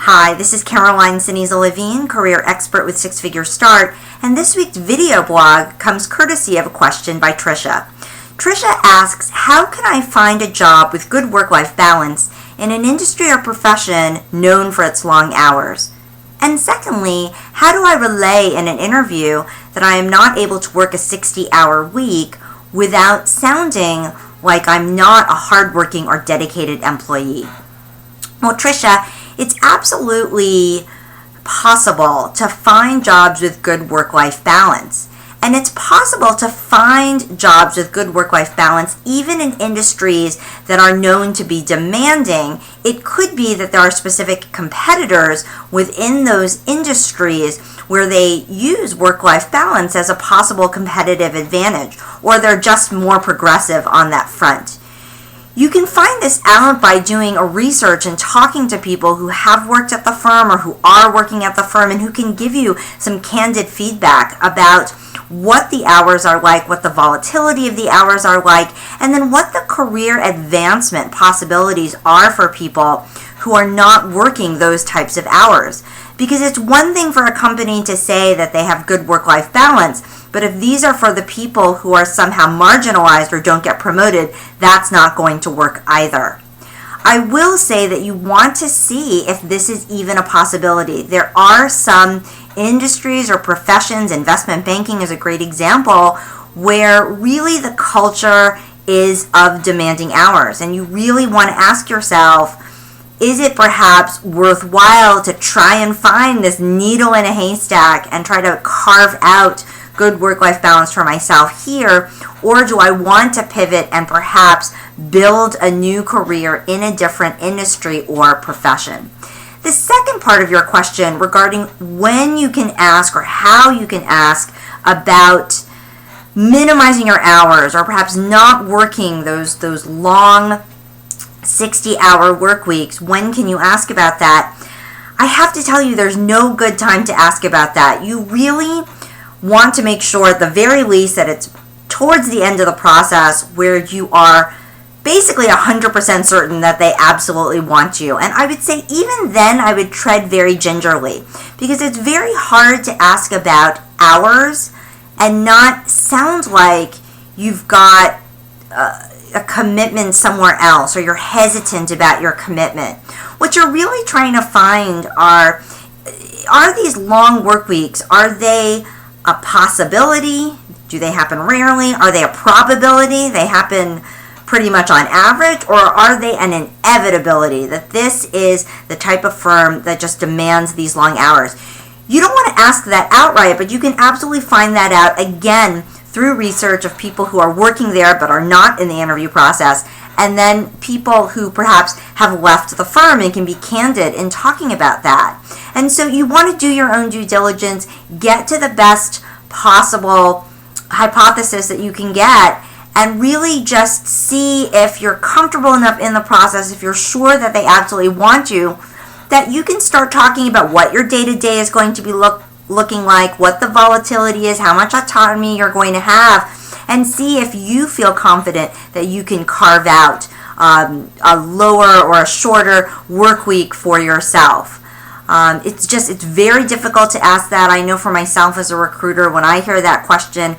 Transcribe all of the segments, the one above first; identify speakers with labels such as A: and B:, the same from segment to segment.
A: Hi, this is Caroline Ceniza-Levine, career expert with SixFigureStart, and this week's video blog comes courtesy of a question by Tricia. Tricia asks, how can I find a job with good work-life balance in an industry or profession known for its long hours? And secondly, how do I relay in an interview that I am not able to work a 60-hour week without sounding like I'm not a hardworking or dedicated employee? Well, Tricia, it's absolutely possible to find jobs with good work-life balance. And it's possible to find jobs with good work-life balance even in industries that are known to be demanding. It could be that there are specific competitors within those industries where they use work-life balance as a possible competitive advantage, or they're just more progressive on that front. You can find this out by doing a research and talking to people who have worked at the firm or who are working at the firm and who can give you some candid feedback about what the hours are like, what the volatility of the hours are like, and then what the career advancement possibilities are for people who are not working those types of hours. Because it's one thing for a company to say that they have good work-life balance, but if these are for the people who are somehow marginalized or don't get promoted, that's not going to work either. I will say that you want to see if this is even a possibility. There are some industries or professions, investment banking is a great example, where really the culture is of demanding hours. And you really want to ask yourself, is it perhaps worthwhile to try and find this needle in a haystack and try to carve out good work-life balance for myself here, or do I want to pivot and perhaps build a new career in a different industry or profession? The second part of your question regarding when you can ask or how you can ask about minimizing your hours or perhaps not working those long 60-hour work weeks, when can you ask about that? I have to tell you, there's no good time to ask about that. You really want to make sure at the very least that it's towards the end of the process where you are basically 100% certain that they absolutely want you. And I would say even then I would tread very gingerly, because it's very hard to ask about hours and not sound like you've got a commitment somewhere else or you're hesitant about your commitment. What you're really trying to find are these long work weeks, are they a possibility? Do they happen rarely? Are they a probability? They happen pretty much on average? Or are they an inevitability that this is the type of firm that just demands these long hours? You don't want to ask that outright, but you can absolutely find that out, again, through research of people who are working there but are not in the interview process, and then people who perhaps have left the firm and can be candid in talking about that. And so you want to do your own due diligence, get to the best possible hypothesis that you can get, and really just see if you're comfortable enough in the process, if you're sure that they absolutely want you, that you can start talking about what your day-to-day is going to be looking like, what the volatility is, how much autonomy you're going to have, and see if you feel confident that you can carve out a lower or a shorter work week for yourself. It's very difficult to ask that. I know for myself as a recruiter, when I hear that question,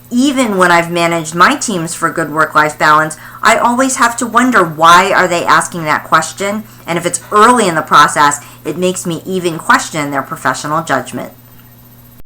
A: even when I've managed my teams for good work-life balance, I always have to wonder, why are they asking that question? And if it's early in the process, it makes me even question their professional judgment.